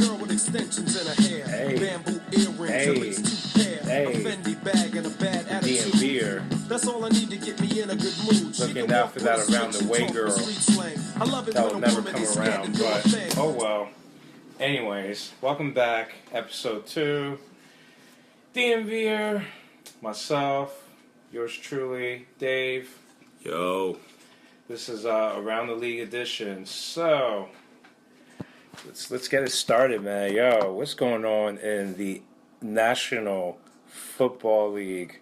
girl with extensions in her hair. Hey. Bamboo earrings, Hey. at least 2 pair. Hey. A Fendi bag and a bad attitude. DMVer. That's all I need to get me in a good mood. Looking out for that around the way girl. That will never come around, but oh well. Anyways, welcome back, episode 2. DMVer, myself, yours truly, Dave. Yo. This is Around the League edition. So let's get it started, man. Yo, what's going on in the National Football League?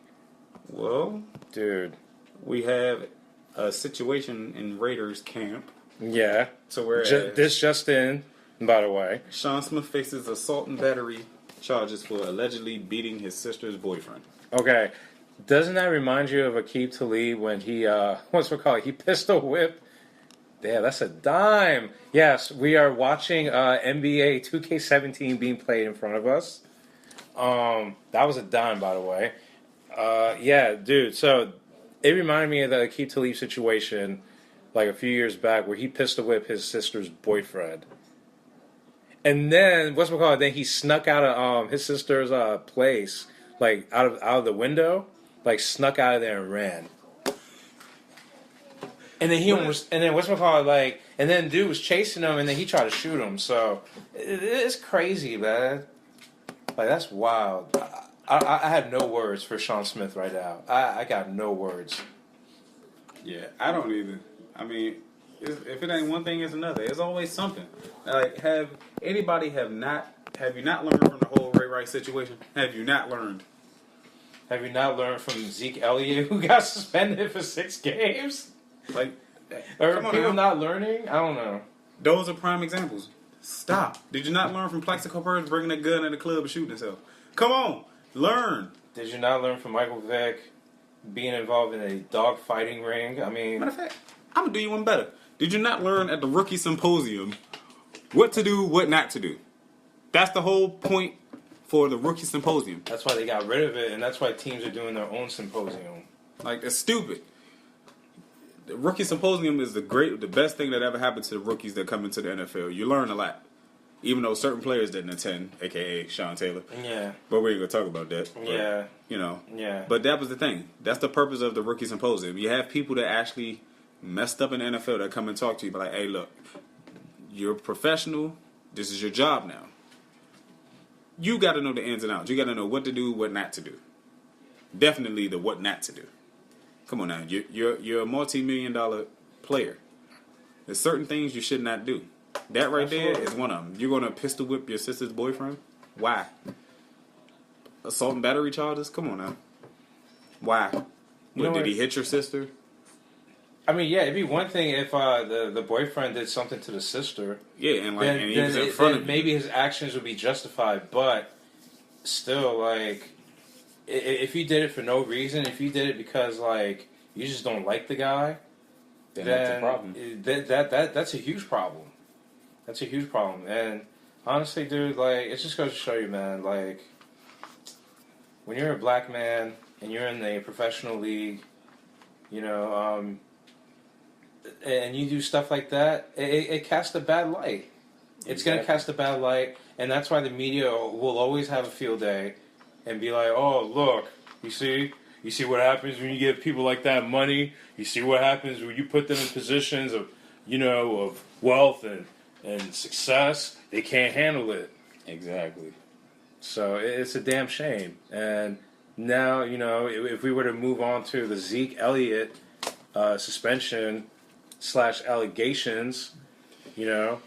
Well, Dude. we have a situation in Raiders camp. Yeah. So we're This just in, by the way. Sean Smith faces assault and battery charges for allegedly beating his sister's boyfriend. Okay. Doesn't that remind you of Aqib Talib when he, he pistol whipped? Yeah, that's a dime. Yes, we are watching NBA 2K17 being played in front of us. That was a dime, by the way. Yeah, dude, so it reminded me of the Aqib Talib situation like a few years back where he pistol whipped his sister's boyfriend. And then, then he snuck out of his sister's place, like out of the window, like snuck out of there and ran. And then and then dude was chasing him, and then he tried to shoot him. So it's crazy, man. Like, that's wild. I have no words for Sean Smith right now. I got no words. Yeah, I don't either. I mean, if it ain't one thing, it's another. It's always something. Like, have you not learned from the whole Ray Rice situation? Have you not learned? Have you not learned from Zeke Elliott, who got suspended for 6 games? Like, Are come on people now. not learning? I don't know. Those are prime examples. Stop. Did you not learn from Plaxico Burress bringing a gun in the club and shooting himself? Come on. Learn. Did you not learn from Michael Vick being involved in a dog fighting ring? I mean, Matter of fact, I'm going to do you one better. Did you not learn at the rookie symposium what to do, what not to do? That's the whole point for the rookie symposium. that's why they got rid of it, and that's why teams are doing their own symposium. Like, that's stupid. The rookie symposium is the best thing that ever happened to the rookies that come into the NFL. You learn a lot. Even though certain players didn't attend, a.k.a. Sean Taylor. Yeah. But we ain't going to talk about that. But, Yeah. You know. Yeah. But that was the thing. That's the purpose of the rookie symposium. You have people that actually messed up in the NFL that come and talk to you. But like, hey, look, you're a professional. This is your job now. You got to know the ins and outs. You got to know what to do, what not to do. Definitely the what not to do. Come on now. You're a multi-million-dollar player. There's certain things you should not do. That right there is one of them. You're going to pistol whip your sister's boyfriend? Why? Assault and battery charges? Come on now. Why? Did he hit your sister? I mean, yeah, it'd be one thing if the boyfriend did something to the sister. Yeah, and he was in front then of you. maybe his actions would be justified, but still, like, if you did it for no reason, if you did it because, like, you just don't like the guy, then that's a problem. That's a huge problem. That's a huge problem. And honestly, dude, like, it just goes to show you, man, like, when you're a black man and you're in a professional league, you know, and you do stuff like that, it casts a bad light. It's going to cast a bad light, and that's why the media will always have a field day and be like, oh, look, you see what happens when you give people like that money? You see what happens when you put them in positions of, you know, of wealth and success? They can't handle it. Exactly. So it's a damn shame. And now, you know, if we were to move on to the Zeke Elliott suspension / allegations, you know,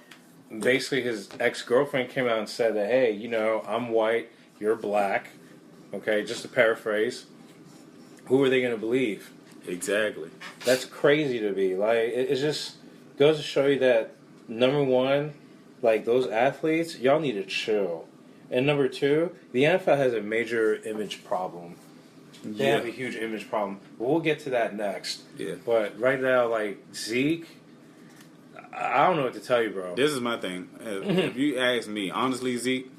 basically his ex-girlfriend came out and said that, hey, you know, I'm white, you're black. Okay, just to paraphrase. Who are they going to believe? Exactly. That's crazy to me. Like, it just goes to show you that, number one, like, those athletes, y'all need to chill. And number two, the NFL has a major image problem. They have a huge image problem. But we'll get to that next. Yeah. But right now, like, Zeke, I don't know what to tell you, bro. This is my thing. If you ask me, honestly, Zeke,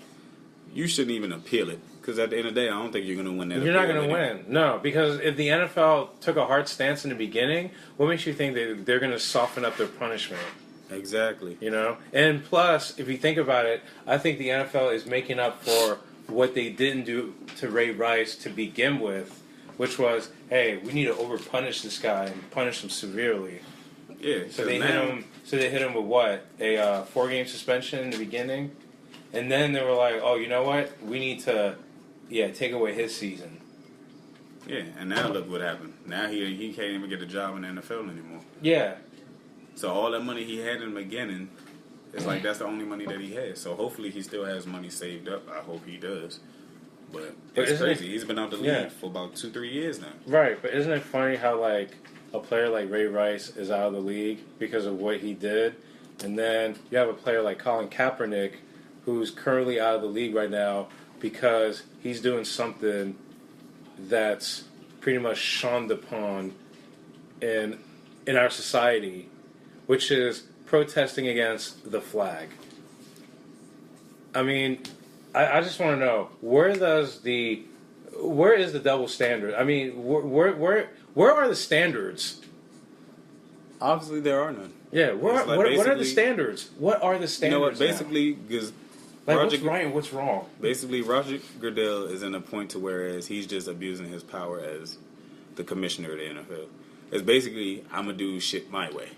you shouldn't even appeal it. Because at the end of the day, I don't think you're going to win that. You're not going to win. No, because if the NFL took a hard stance in the beginning, what makes you think that they're going to soften up their punishment? Exactly. You know? And plus, if you think about it, I think the NFL is making up for what they didn't do to Ray Rice to begin with, which was, hey, we need to over-punish this guy and punish him severely. Yeah. So they hit him with what? A 4-game suspension in the beginning? And then they were like, oh, you know what? We need to, take away his season. Yeah, and now look what happened. Now he can't even get a job in the NFL anymore. Yeah. So all that money he had in the beginning, it's like that's the only money that he has. So hopefully he still has money saved up. I hope he does. But it's crazy. He's been out the league for about 2-3 years now. Right, but isn't it funny how, like, a player like Ray Rice is out of the league because of what he did, and then you have a player like Colin Kaepernick who's currently out of the league right now because he's doing something that's pretty much shunned upon in our society, which is protesting against the flag. I mean, I just want to know, where is the double standard? I mean, where are the standards? Obviously, there are none. Yeah, what are the standards? What are the standards? You know what? Basically, because what's right and what's wrong? Basically, Roger Goodell is in a point to whereas he's just abusing his power as the commissioner of the NFL. It's basically, I'm gonna do shit my way.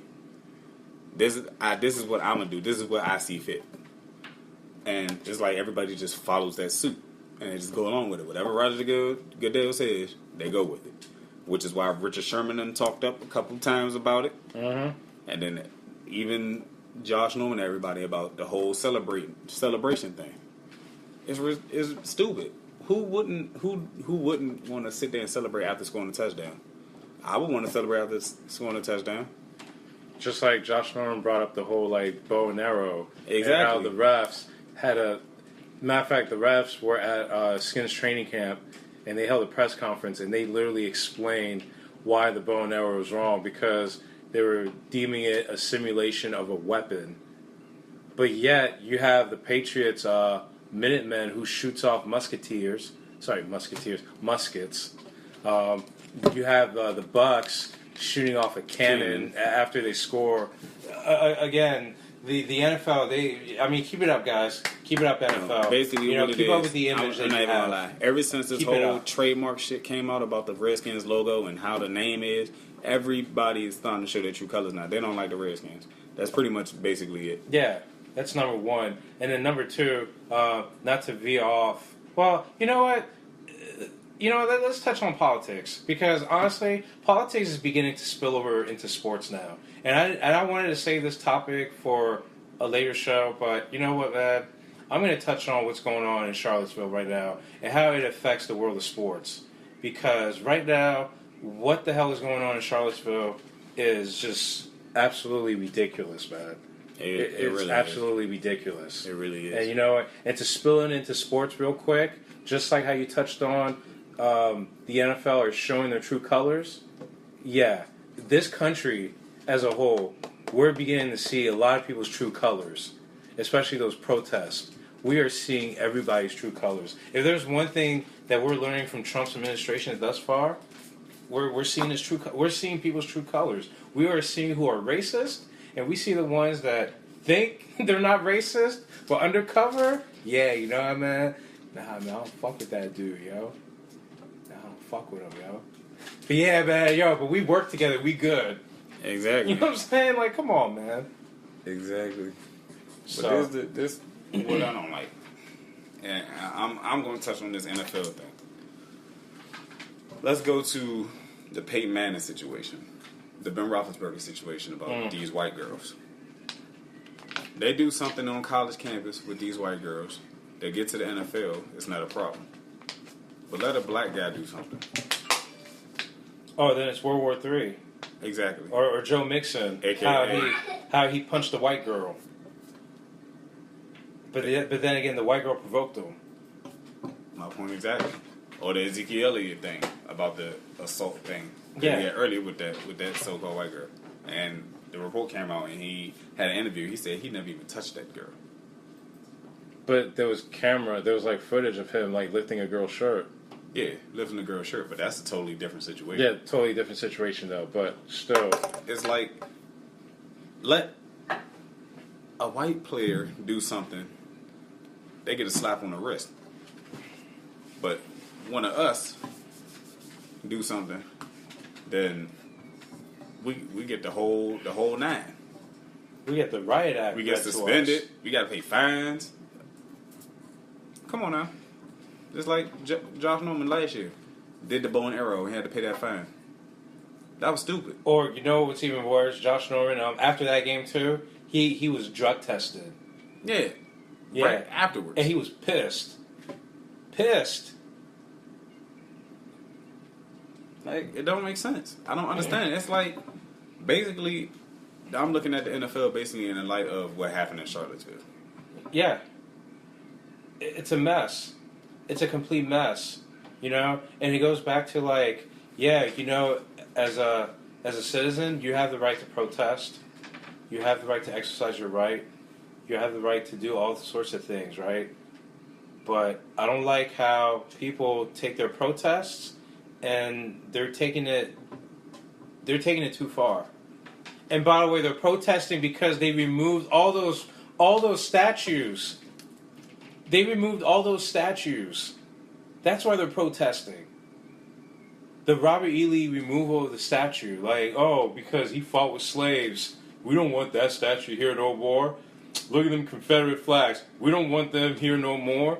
This is what I'm gonna do. This is what I see fit. And it's like everybody just follows that suit and they just go along with it. Whatever Roger Goodell says, they go with it. Which is why Richard Sherman done talked up a couple times about it. Mm-hmm. And then even Josh Norman and everybody about the whole celebration thing. It's stupid. Who wouldn't want to sit there and celebrate after scoring a touchdown? I would want to celebrate after scoring a touchdown. Just like Josh Norman brought up the whole bow and arrow. Exactly. And how the refs had a... Matter of fact, the refs were at Skins training camp and they held a press conference and they literally explained why the bow and arrow was wrong because they were deeming it a simulation of a weapon. But yet, you have the Patriots Minutemen who shoots off muskets. You have the Bucks shooting off a cannon after they score. Again, the NFL, keep it up, guys. Keep it up, NFL. Basically, keep up with the image I'm that not you even have. gonna lie. Ever since this whole trademark shit came out about the Redskins logo and how the name is, everybody is starting to show their true colors now. They don't like the Redskins. That's pretty much basically it. Yeah, that's number one. And then number two, not to veer off. Well, you know what? Let's touch on politics because honestly, politics is beginning to spill over into sports now. And I wanted to save this topic for a later show, but you know what, man? I'm going to touch on what's going on in Charlottesville right now and how it affects the world of sports. Because right now, what the hell is going on in Charlottesville is just absolutely ridiculous, man. It's really absolutely ridiculous. It really is. And you know what? And to spill it into sports real quick, just like how you touched on the NFL are showing their true colors. Yeah, this country as a whole, we're beginning to see a lot of people's true colors, especially those protests. We are seeing everybody's true colors. If there's one thing that we're learning from Trump's administration thus far, we're seeing we're seeing people's true colors. We are seeing who are racist, and we see the ones that think they're not racist, but undercover, yeah, you know what, man? Nah, man, I don't fuck with that dude, yo. Nah, I don't fuck with him, yo. But yeah, man, but we work together, we good. Exactly. You know what I'm saying? Like, come on, man. Exactly. So, But this what I don't like. And I'm going to touch on this NFL thing. Let's go to the Peyton Manning situation. The Ben Roethlisberger situation about these white girls. They do something on college campus with these white girls. They get to the NFL, it's not a problem. But let a black guy do something. Oh, then it's World War III. Exactly. Or Joe Mixon, AKA. how he punched the white girl. But then again, the white girl provoked him. My point exactly. Or the Ezekiel Elliott thing about the assault thing. Yeah. Earlier with that so-called white girl. And the report came out and he had an interview. He said he never even touched that girl. But there was like footage of him like lifting a girl's shirt. Yeah, lifting a girl's shirt, but that's a totally different situation. Yeah, totally different situation though, but still. It's like, let a white player do something, they get a slap on the wrist. But one of us do something, then we get the whole nine. We get the riot act. We get read to suspended. us. We got to pay fines. Come on now. Just like Josh Norman last year did the bow and arrow and had to pay that fine. That was stupid. Or you know what's even worse? Josh Norman. After that game too, he was drug tested. Yeah. Yeah. Right afterwards. And he was pissed. Pissed. Like, it don't make sense. I don't understand. It's like, basically, I'm looking at the NFL basically in the light of what happened in Charlottesville. Yeah. It's a mess. It's a complete mess. You know? And it goes back to like, yeah, you know, as a citizen, you have the right to protest. You have the right to exercise your right. You have the right to do all sorts of things, right? But I don't like how people take their protests and they're taking it too far. And by the way, they're protesting because they removed all those statues. They removed all those statues. That's why they're protesting. The Robert E. Lee removal of the statue. Like, oh, because he fought with slaves. We don't want that statue here no more. Look at them Confederate flags. We don't want them here no more.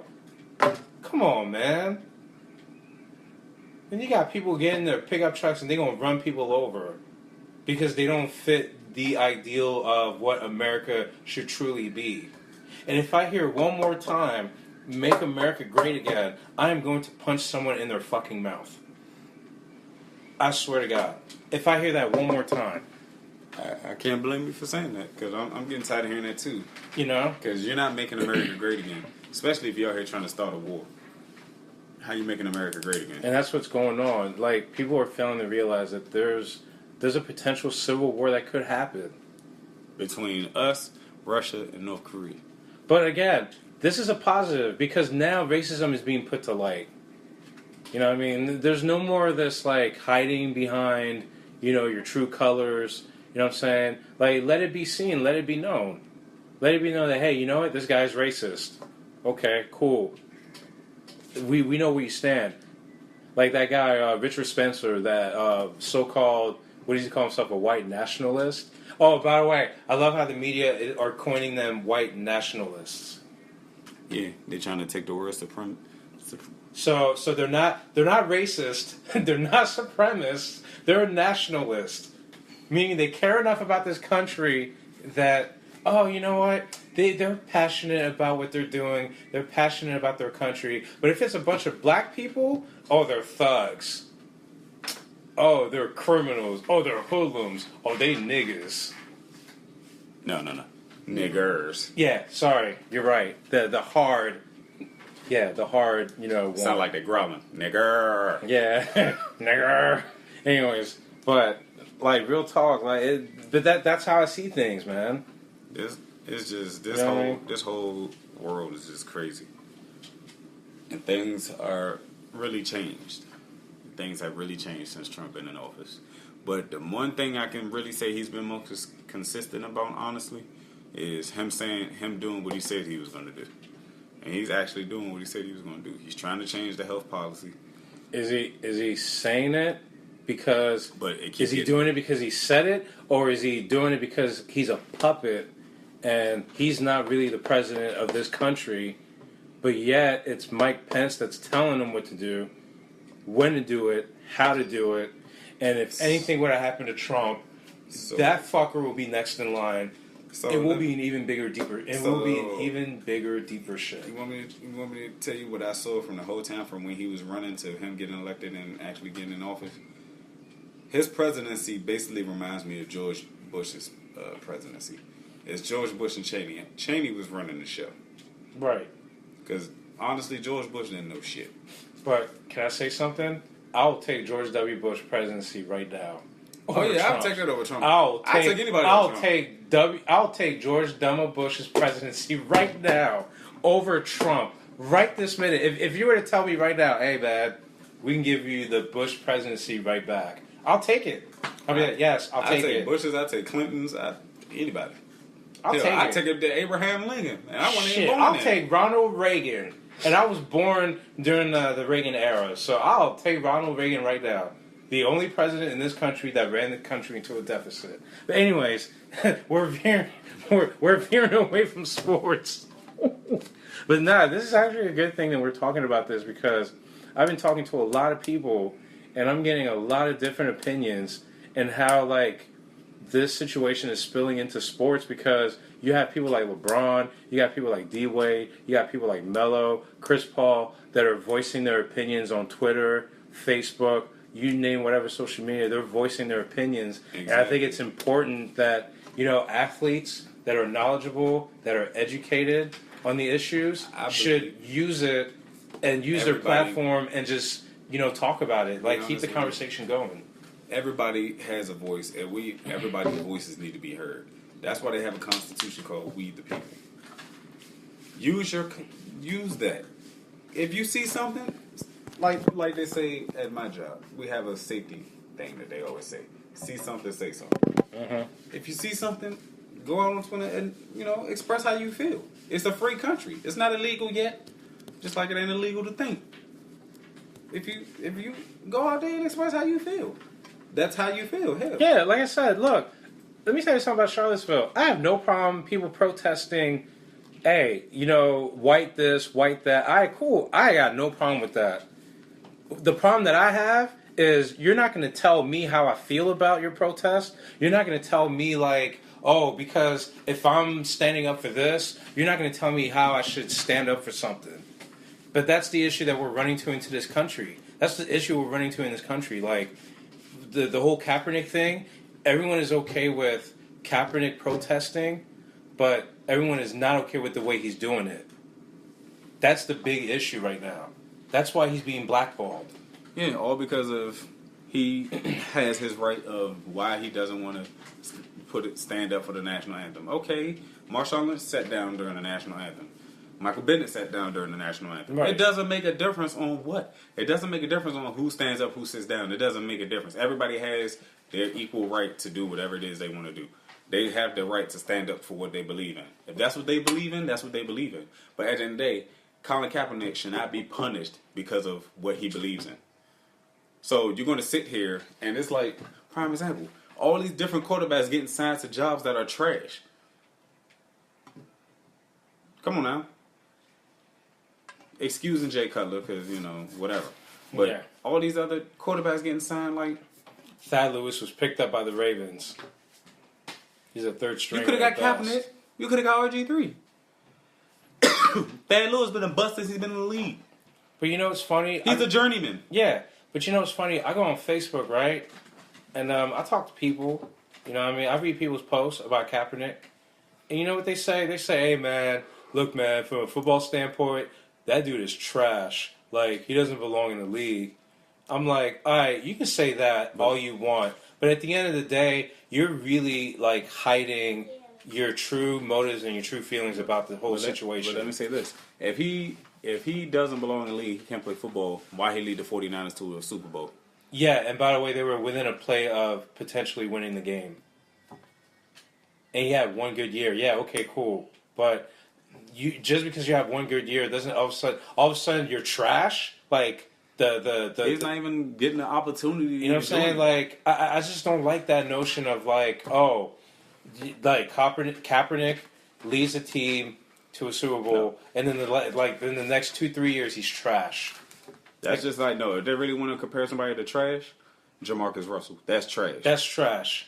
Come on, man. And you got people getting their pickup trucks and they're going to run people over because they don't fit the ideal of what America should truly be. And if I hear one more time, make America great again, I am going to punch someone in their fucking mouth. I swear to God. If I hear that one more time. I can't blame you for saying that, because I'm getting tired of hearing that too. You know? Because you're not making America great again, especially if you're out here trying to start a war. How you making America great again? And that's what's going on. Like, people are failing to realize that there's a potential civil war that could happen. Between us, Russia, and North Korea. But again, this is a positive because now racism is being put to light. You know what I mean? There's no more of this, like, hiding behind, you know, your true colors. You know what I'm saying? Like, let it be seen. Let it be known. Let it be known that, hey, you know what? This guy's racist. Okay, cool. We know where you stand. Like that guy, Richard Spencer, that so-called, what does he call himself, a white nationalist? Oh, by the way, I love how the media are coining them white nationalists. Yeah, they're trying to take the word supreme. So they're not racist. They're not supremacists. They're nationalists, meaning they care enough about this country that, oh, you know what? They're passionate about what they're doing. They're passionate about their country. But if it's a bunch of black people, oh, they're thugs. Oh, they're criminals. Oh, they're hoodlums. Oh, they niggas. No. Niggers. Yeah, sorry. You're right. The hard, you know. Sound like they're growling. Nigger. Yeah, nigger. Anyways, but, like, real talk, like, but that's how I see things, man. It's just You know what I mean? this whole world is just crazy, and things are really changed. Things have really changed since Trump been in office. But the one thing I can really say he's been most consistent about, honestly, is him doing what he said he was going to do, and he's actually doing what he said he was going to do. He's trying to change the health policy. Is he saying it because? But it is he doing it because he said it, or is he doing it because he's a puppet and he's not really the president of this country, but yet it's Mike Pence that's telling him what to do, when to do it, how to do it, and if anything were to happen to Trump, that fucker will be next in line. So it will be an even bigger, deeper. It will be an even bigger, deeper shit. You want me to tell you what I saw from the whole time, from when he was running to him getting elected and actually getting in office? His presidency basically reminds me of George Bush's presidency. It's George Bush and Cheney. Cheney was running the show. Right. Because honestly, George Bush didn't know shit. But can I say something? I'll take George W. Bush presidency right now. Oh yeah, I'll take that over Trump. I'll take anybody over Trump. I'll take George W. Bush's presidency right now over Trump right this minute. If you were to tell me right now, hey man, we can give you the Bush presidency right back, I'll take it. I'll be like, yes, I'll take it. Bushes, I'll take Clintons, anybody. I'll take I it. take it to Abraham Lincoln. And I wasn't even Shit, born I'll then. take Ronald Reagan. And I was born during the Reagan era, so I'll take Ronald Reagan right now. The only president in this country that ran the country into a deficit. But anyways, we're veering away from sports. But nah, this is actually a good thing that we're talking about this because I've been talking to a lot of people and I'm getting a lot of different opinions and how like this situation is spilling into sports because you have people like LeBron, you got people like D-Wade, you got people like Melo, Chris Paul that are voicing their opinions on Twitter, Facebook, you name whatever social media, they're voicing their opinions. Exactly. And I think it's important that, you know, athletes that are knowledgeable, that are educated on the issues should use it and use their platform and just, you know, talk about it. Like, keep the conversation going. Everybody has a voice, and everybody's voices need to be heard. That's why they have a constitution called "We the People." Use that. If you see something, like they say at my job, we have a safety thing that they always say: see something, say something. If you see something, go out on Twitter and express how you feel. It's a free country. It's not illegal yet, just like it ain't illegal to think. If you go out there and express how you feel. That's how you feel. Hell. Yeah, like I said, look, let me tell you something about Charlottesville. I have no problem people protesting, hey, white this, white that. All right, cool. I got no problem with that. The problem that I have is you're not going to tell me how I feel about your protest. You're not going to tell me like, oh, because if I'm standing up for this, you're not going to tell me how I should stand up for something. But that's the issue that we're running into this country. That's the issue we're running to in this country. Like, the whole Kaepernick thing, everyone is okay with Kaepernick protesting, but everyone is not okay with the way he's doing it. That's the big issue right now. That's why he's being blackballed. Yeah, all because of he has his right of why he doesn't want to stand up for the national anthem. Okay, Marshawn Lynch sat down during the national anthem. Michael Bennett sat down during the national anthem. Right. It doesn't make a difference on what. It doesn't make a difference on who stands up, who sits down. It doesn't make a difference. Everybody has their equal right to do whatever it is they want to do. They have the right to stand up for what they believe in. If that's what they believe in, that's what they believe in. But at the end of the day, Colin Kaepernick should not be punished because of what he believes in. So you're going to sit here, and it's like, prime example, all these different quarterbacks getting signed to jobs that are trash. Come on now. Excusing Jay Cutler because, whatever. But Yeah. all these other quarterbacks getting signed, like... Thad Lewis was picked up by the Ravens. He's a third string. You could have got Kaepernick. You could have got RG3. Thad Lewis been a bust since he's been in the league. But you know what's funny? He's a journeyman. Yeah, but you know what's funny? I go on Facebook, right? And I talk to people. You know what I mean? I read people's posts about Kaepernick. And you know what they say? They say, hey, man, look, man, from a football standpoint, that dude is trash. Like, he doesn't belong in the league. I'm like, all right, you can say that all you want. But at the end of the day, you're really, like, hiding your true motives and your true feelings about the whole situation. But let me say this. If he doesn't belong in the league, he can't play football, why he lead the 49ers to a Super Bowl? Yeah, and by the way, they were within a play of potentially winning the game. And he had one good year. Yeah, okay, cool. But just because you have one good year doesn't all of a sudden you're trash. Like he's not even getting the opportunity. You know what I'm saying? Like I just don't like that notion of like Kaepernick leads a team to a Super Bowl, and then in the next 2-3 years he's trash. That's just like, no, if they really want to compare somebody to trash, Jamarcus Russell, that's trash. That's trash.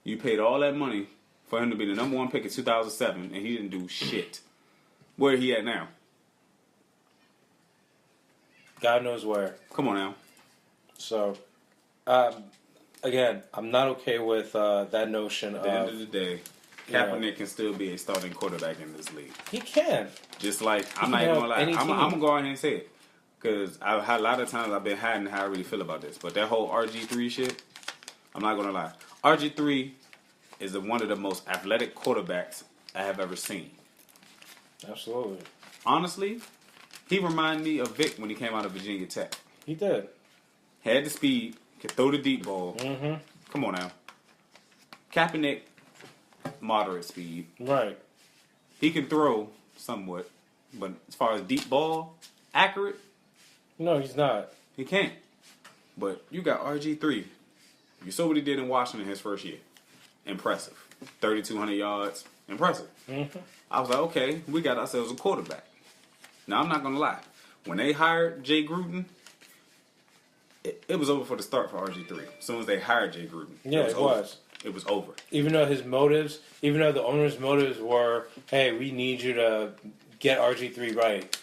You paid all that money for him to be the number one pick in 2007, and he didn't do shit. Where he at now? God knows where. Come on now. So, again, I'm not okay with that notion At the end of the day, Kaepernick can still be a starting quarterback in this league. He can. Just like, I'm not even going to lie. I'm going to go out here and say it. Because a lot of times I've been hiding how I really feel about this. But that whole RG3 shit, I'm not going to lie. RG3 is one of the most athletic quarterbacks I have ever seen. Absolutely. Honestly, he reminded me of Vic when he came out of Virginia Tech. He did. Had the speed, could throw the deep ball. Mm-hmm. Come on now. Kaepernick moderate speed. Right. He can throw somewhat, but as far as deep ball, accurate, No, he's not. he can't. But you got RG3. You saw what he did in Washington his first year. Impressive. 3,200 yards. Impressive. Mm-hmm. I was like, okay, we got ourselves a quarterback. Now, I'm not going to lie. When they hired Jay Gruden, it was over for the start for RG3. As soon as they hired Jay Gruden. Yeah, it was. It was over. Even though the owner's motives were, hey, we need you to get RG3 right.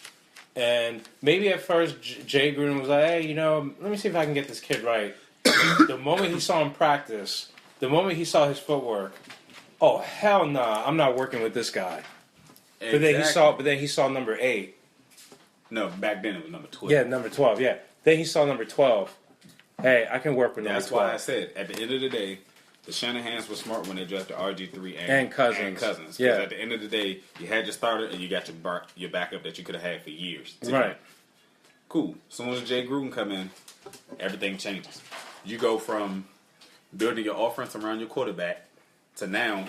And maybe at first Jay Gruden was like, hey, let me see if I can get this kid right. The moment he saw him practice, the moment he saw his footwork, oh, hell nah, I'm not working with this guy. Exactly. But then he saw number 8. No, back then it was number 12. Yeah, number 12, yeah. Then he saw number 12. Hey, I can work with number 12. That's why I said, at the end of the day, the Shanahans were smart when they drafted RG3 and Cousins. Because yeah. at the end of the day, you had your starter and you got your backup that you could have had for years. Right. Cool. As soon as Jay Gruden come in, everything changes. You go from building your offense around your quarterback to now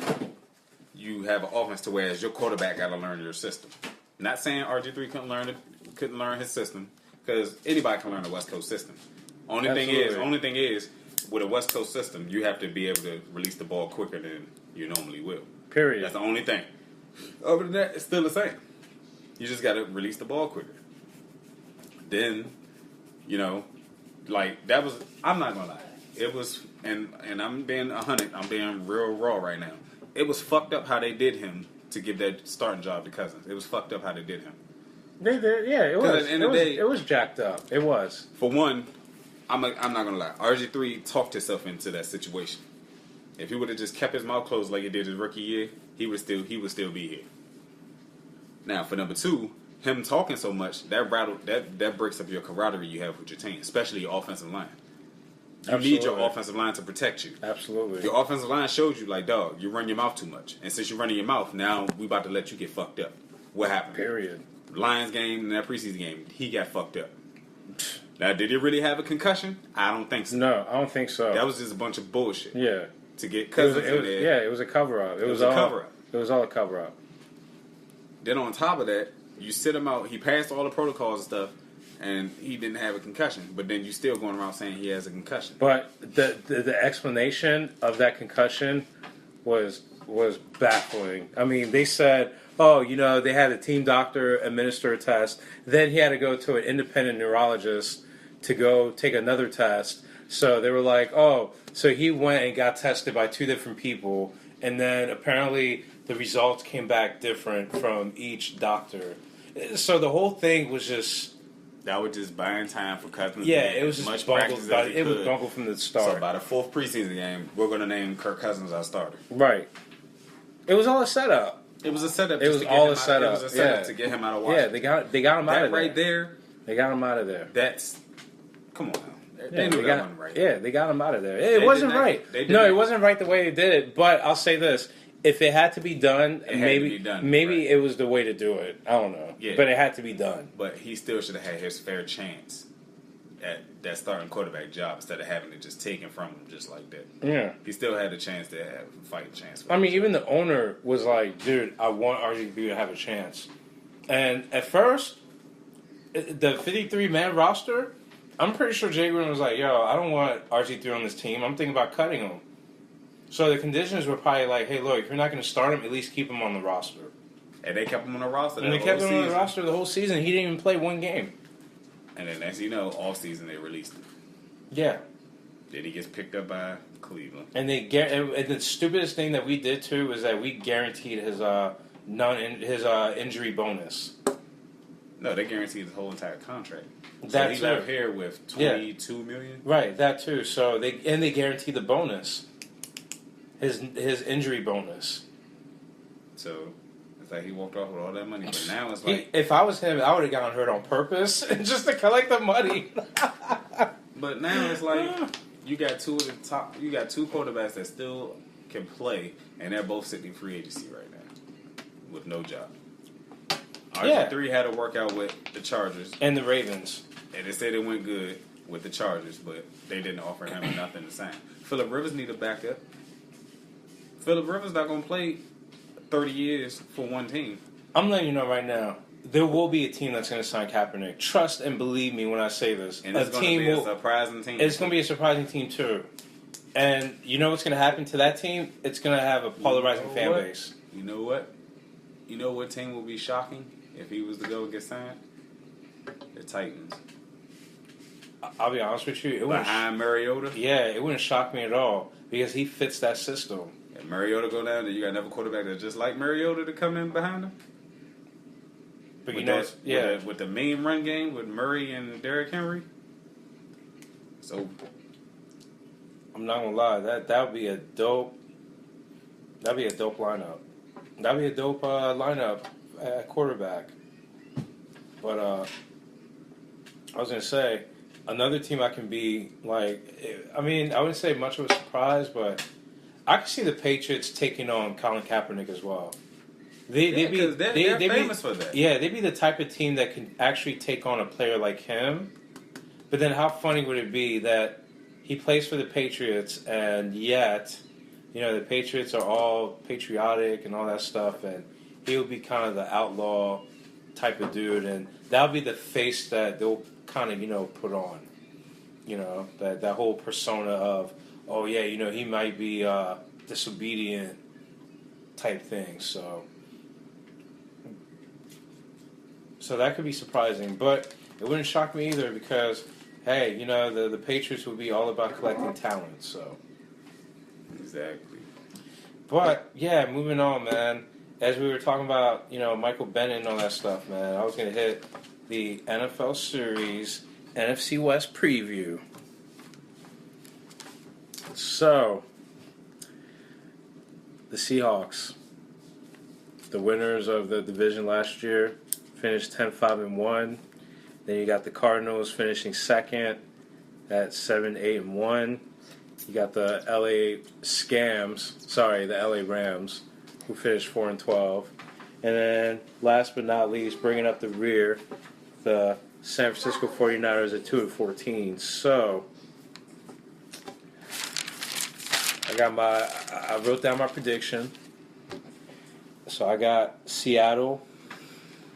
you have an offense to where your quarterback got to learn your system. Not saying RG3 couldn't learn his system, because anybody can learn the West Coast system. Only thing is, with a West Coast system, you have to be able to release the ball quicker than you normally will. Period. That's the only thing. Other than that, it's still the same. You just got to release the ball quicker. Then, that was. I'm not gonna lie. It was, and I'm being 100. I'm being real raw right now. It was fucked up how they did him to give that starting job to Cousins. It was fucked up how they did him. They did, yeah. It was. At the end of the day, it was jacked up. It was. For one, I'm not gonna lie. RG3 talked himself into that situation. If he would have just kept his mouth closed like he did his rookie year, he would still be here. Now, for number 2, him talking so much that breaks up your camaraderie you have with your team, especially your offensive line. You need your offensive line to protect you. Absolutely. Your offensive line shows you, like, dog, you run your mouth too much. And since you're running your mouth, now we about to let you get fucked up. What happened? Period. Lions game and that preseason game, he got fucked up. Now, did he really have a concussion? I don't think so. No, I don't think so. That was just a bunch of bullshit. Yeah. To get Cousins in there. Yeah, it was a cover-up. It was a cover-up. It was all a cover-up. Then on top of that, you sit him out. He passed all the protocols and stuff, and he didn't have a concussion. But then you still going around saying he has a concussion. But the explanation of that concussion was baffling. I mean, they said, they had a team doctor administer a test. Then he had to go to an independent neurologist to go take another test. So they were like, so he went and got tested by 2 different people. And then apparently the results came back different from each doctor. So the whole thing was just... That was just buying time for Cousins. Yeah, it was just bungled. It was bungled from the start. So by the 4th preseason game, we're going to name Kirk Cousins our starter. Right. It was all a setup. It was a setup. It was all a setup. It was a setup to get him out of Washington. Yeah, they got him out of there. Right there. They got him out of there. That's... Come on now. They knew that wasn't right. Yeah, they got him out of there. It wasn't right. It wasn't right the way they did it. But I'll say this. If it had to be done, maybe it was the way to do it. I don't know. Yeah. But it had to be done. But he still should have had his fair chance at that starting quarterback job instead of having it just taken from him just like that. Yeah. He still had a chance to have a fighting chance. Even the owner was like, dude, I want RG3 to have a chance. And at first, the 53-man roster, I'm pretty sure Jay Gruden was like, yo, I don't want RG3 on this team. I'm thinking about cutting him. So the conditions were probably like, hey, look, if you're not going to start him, at least keep him on the roster. And they kept him on the roster. And they kept him on the roster the whole season. He didn't even play one game. And then next thing you know, off season they released him. Yeah. Then he gets picked up by Cleveland. And the stupidest thing that we did too was that we guaranteed his injury bonus. No, they guaranteed his whole entire contract. That so he left here with $22 million. Right, that too. So they guaranteed the bonus. His injury bonus. So it's like he walked off with all that money, but now it's like if I was him, I would have gotten hurt on purpose just to collect the money. But now it's like you got 2 of the top. You got 2 quarterbacks that still can play, and they're both sitting in free agency right now with no job. RG3 had to work out with the Chargers and the Ravens, and they said it went good with the Chargers, but they didn't offer him nothing to sign. Phillip Rivers need a backup. Phillip Rivers not going to play 30 years for one team. I'm letting you know right now, there will be a team that's going to sign Kaepernick. Trust and believe me when I say this. And it's going to be a surprising team. It's going to be a surprising team, too. And you know what's going to happen to that team? It's going to have a polarizing fan base. You know what? You know what team will be shocking if he was to go and get signed? The Titans. I'll be honest with you. Behind Mariota? Yeah, it wouldn't shock me at all because he fits that system. If Mariota go down, then you got another quarterback that's just like Mariota to come in behind him? But with you know, with the main run game with Murray and Derrick Henry? So... I'm not gonna lie, that would be a dope. That'd be a dope lineup. That'd be a dope lineup at quarterback. But I was gonna say another team I can be like. I mean, I wouldn't say much of a surprise, but I can see the Patriots taking on Colin Kaepernick as well. They're famous for that. Yeah, they'd be the type of team that can actually take on a player like him. But then, how funny would it be that he plays for the Patriots, and yet, you know, the Patriots are all patriotic and all that stuff, and he'll be kind of the outlaw type of dude, and that'll be the face that they'll kind of, you know, put on. You know, that whole persona of, oh yeah, you know, he might be disobedient type thing. So that could be surprising, but it wouldn't shock me either because, hey, you know, the Patriots would be all about collecting talent, so. Exactly. But, yeah, moving on, man. As we were talking about, you know, Michael Bennett and all that stuff, man, I was going to hit the NFL Series NFC West preview. So, the Seahawks, the winners of the division last year, finished 10-5-1. Then you got the Cardinals finishing second at 7-8-1. You got the LA Rams, who finished 4-12. And then, last but not least, bringing up the rear, the San Francisco 49ers at 2-14. So, I wrote down my prediction. So I got Seattle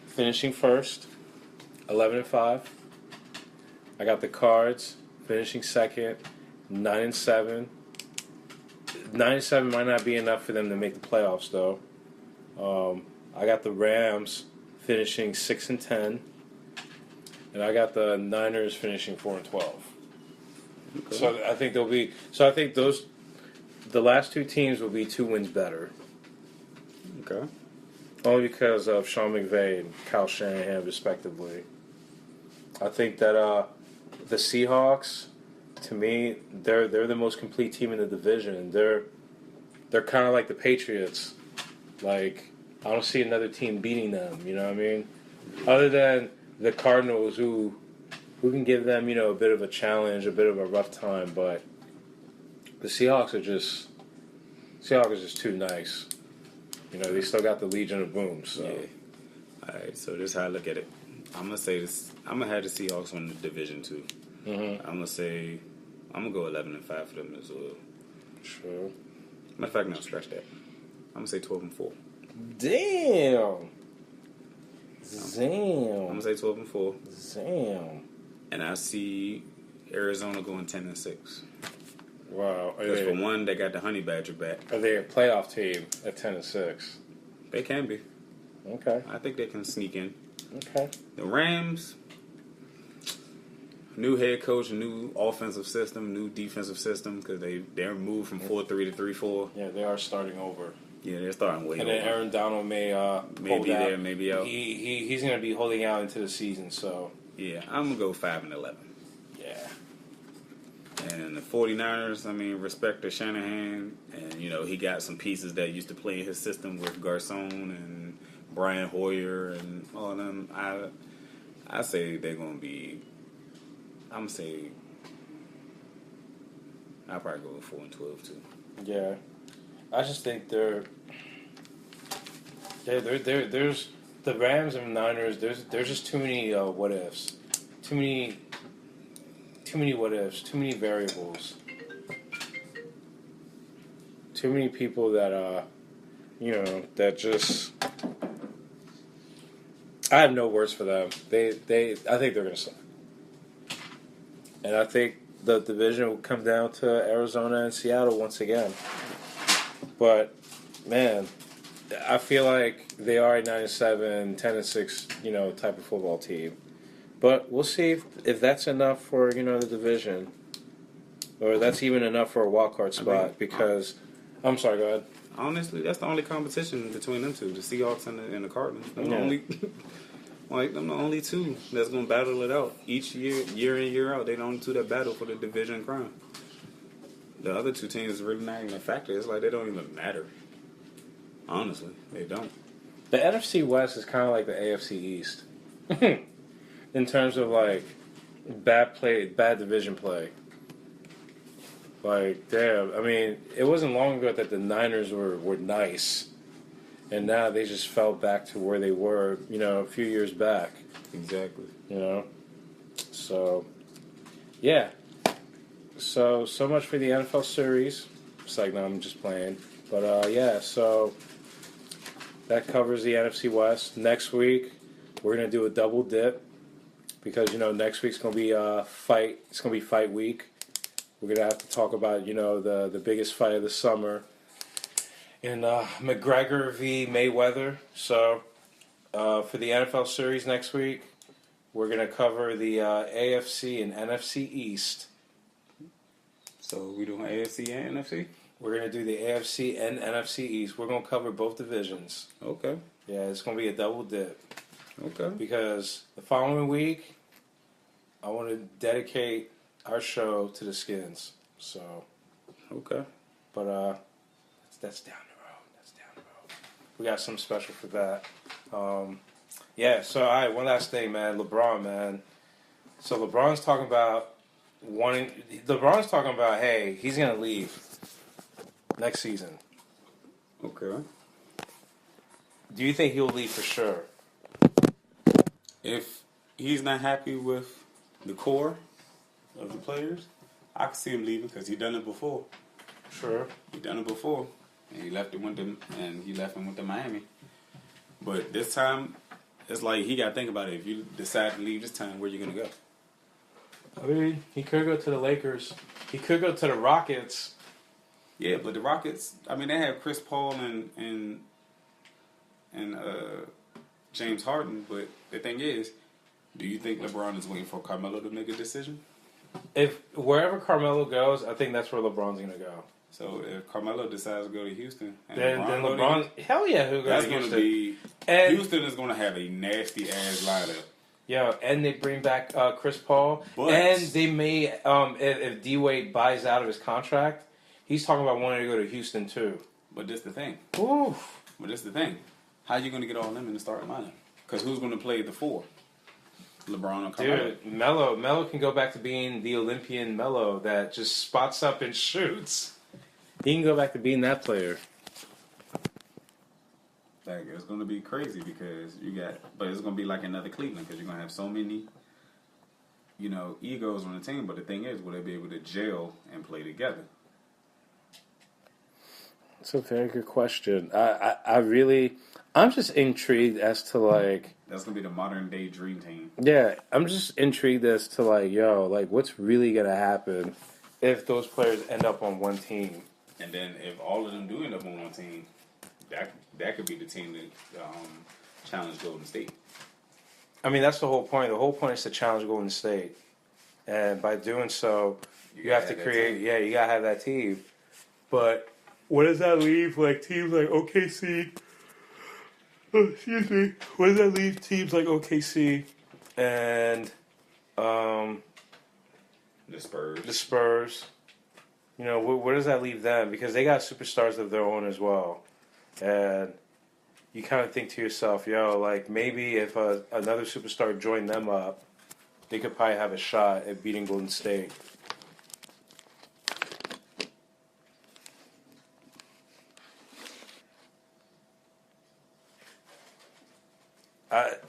finishing first, 11-5. I got the Cards finishing second, 9-7. 9-7 might not be enough for them to make the playoffs, though. I got the Rams finishing 6-10, and I got the Niners finishing 4-12. Okay. So I think the last two teams will be 2 wins better. Okay. Only because of Sean McVay and Kyle Shanahan, respectively. I think that the Seahawks, to me, they're the most complete team in the division. They're kind of like the Patriots. Like, I don't see another team beating them. You know what I mean? Other than the Cardinals, who can give them, you know, a bit of a challenge, a bit of a rough time. But the Seahawks are just too nice. You know, they still got the Legion of Boom. So. Yeah. All right, so this is how I look at it. I'm gonna say this. I'm gonna have the Seahawks win the division too. Mm-hmm. I'm gonna go 11-5 for them as well. Sure. Matter of fact, no, scratch that. I'm gonna say 12-4. Damn. I'm gonna say 12-4. Damn. And I see Arizona going 10-6. Wow. Because for one, they got the Honey Badger back. Are they a playoff team at 10-6? They can be. Okay. I think they can sneak in. Okay. The Rams, new head coach, new offensive system, new defensive system because they're moved from 4-3 to 3-4. Yeah, they are starting over. Yeah, they're starting way and over. And then Aaron Donald may maybe there, maybe out. He's going to be holding out into the season. So yeah, I'm gonna go 5-11. Yeah. And the 49ers, I mean, respect to Shanahan, and you know he got some pieces that used to play in his system with Garcon and Brian Hoyer and all of them. I say they're gonna be. I'm gonna say I'll probably go with 4-12 too. Yeah, I just think there's the Rams and Niners. There's just too many what ifs, too many what ifs, too many variables. too many people that that just. I have no words for them. I think they're going to suck. And I think the division will come down to Arizona and Seattle once again. But, man, I feel like they are a 9-7, 10-6, type of football team. But we'll see if that's enough for, the division. Or that's even enough for a wild card spot because... I'm sorry, go ahead. Honestly, that's the only competition between them two, the Seahawks and the Cardinals. Them the only two that's going to battle it out each year in, year out. They're the only two that battle for the division crown. The other two teams is really not even a factor. It's like they don't even matter. Honestly, they don't. The NFC West is kind of like the AFC East in terms of like bad division play. Like, damn, I mean, it wasn't long ago that the Niners were nice, and now they just fell back to where they were, a few years back. Exactly. So, yeah. So much for the NFL series. It's like, no, I'm just playing. But, yeah, so that covers the NFC West. Next week, we're going to do a double dip because, next week's going to be fight. It's going to be fight week. We're going to have to talk about, the biggest fight of the summer in McGregor v. Mayweather. So, for the NFL series next week, we're going to cover the AFC and NFC East. So, we doing AFC and NFC? We're going to do the AFC and NFC East. We're going to cover both divisions. Okay. Yeah, it's going to be a double dip. Okay. Because the following week, I want to dedicate our show to the Skins. So, okay. But that's down the road. We got something special for that. Yeah. So, all right. One last thing, man. LeBron, man. So LeBron's talking about hey, he's gonna leave next season. Okay. Do you think he'll leave for sure? If he's not happy with the core of the players, I can see him leaving because he done it before. Sure. He done it before, and he left and went to Miami. But this time, it's like he got to think about it. If you decide to leave this time, where you gonna go? I mean, he could go to the Lakers. He could go to the Rockets. Yeah, but the Rockets, I mean, they have Chris Paul and James Harden. But the thing is, do you think LeBron is waiting for Carmelo to make a decision? If wherever Carmelo goes, I think that's where LeBron's going to go. So if Carmelo decides to go to Houston, and then LeBron, hell yeah, who goes to Houston? Houston is going to have a nasty ass lineup. Yeah, and they bring back Chris Paul, and they may if D-Wade buys out of his contract, he's talking about wanting to go to Houston too. But this the thing. Oof. But this the thing. How are you going to get all them in the starting lineup? Because who's going to play the four? LeBron or Carmelo? Dude, Melo can go back to being the Olympian Melo that just spots up and shoots. He can go back to being that player. Like, it's going to be crazy because but it's going to be like another Cleveland because you're going to have so many, egos on the team. But the thing is, will they be able to gel and play together? That's a very good question. I'm just intrigued as to like. That's gonna be the modern day dream team. Yeah, I'm just intrigued as to what's really gonna happen if those players end up on one team. And then if all of them do end up on one team, that could be the team that challenge Golden State. I mean, that's the whole point. The whole point is to challenge Golden State, and by doing so, you have to create. Yeah, you gotta have that team. But what does that leave like teams like OKC? Oh, excuse me. What does that leave teams like OKC and the Spurs? The Spurs. Where does that leave them? Because they got superstars of their own as well, and you kind of think to yourself, maybe if another superstar joined them up, they could probably have a shot at beating Golden State.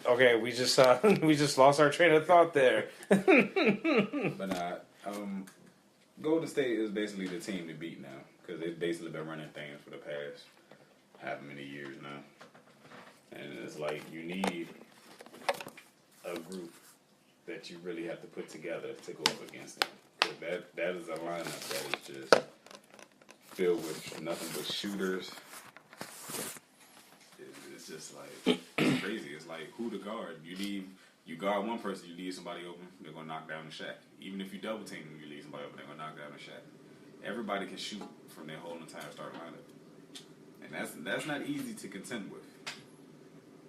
Okay, we just lost our train of thought there. But Golden State is basically the team to beat now because they've basically been running things for the past however many years now. And it's like you need a group that you really have to put together to go up against them. Because that is a lineup that is just filled with nothing but shooters. It's just like, it's crazy. It's like, who to guard? You guard one person, you leave somebody open, they're going to knock down the shot. Even if you double team them, you leave somebody open, they're going to knock down the shot. Everybody can shoot from their whole entire starting lineup. And that's not easy to contend with.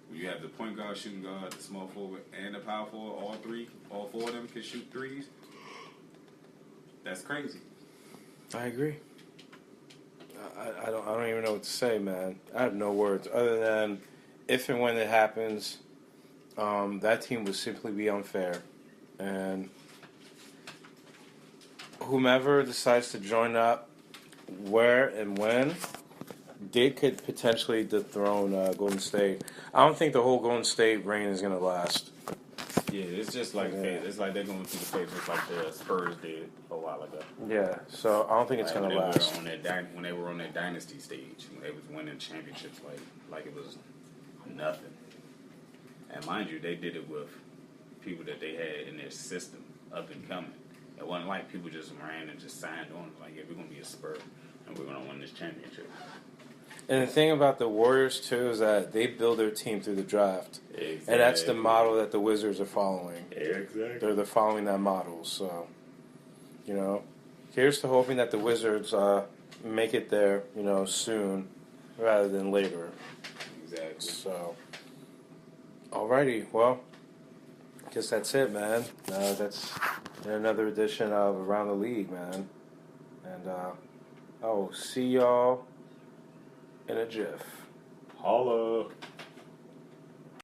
When you have the point guard, shooting guard, the small forward, and the power forward, all four of them can shoot threes. That's crazy. I agree. I don't even know what to say, man. I have no words other than if and when it happens, that team would simply be unfair, and whomever decides to join up, where and when, they could potentially dethrone Golden State. I don't think the whole Golden State reign is going to last. Yeah, it's just like it's like they're going through the phases like the Spurs did a while ago. Yeah, so I don't think it's going to last. When they were on that dynasty stage, when they was winning championships like it was nothing. And mind you, they did it with people that they had in their system up and coming. It wasn't like people just ran and just signed on like, yeah, we're going to be a Spur and we're going to win this championship. And the thing about the Warriors, too, is that they build their team through the draft. Exactly. And that's the model that the Wizards are following. Exactly. They're following that model. So, here's to hoping that the Wizards make it there, soon rather than later. Exactly. So, alrighty. Well, I guess that's it, man. That's another edition of Around the League, man. And, see y'all in a jiff. Holla.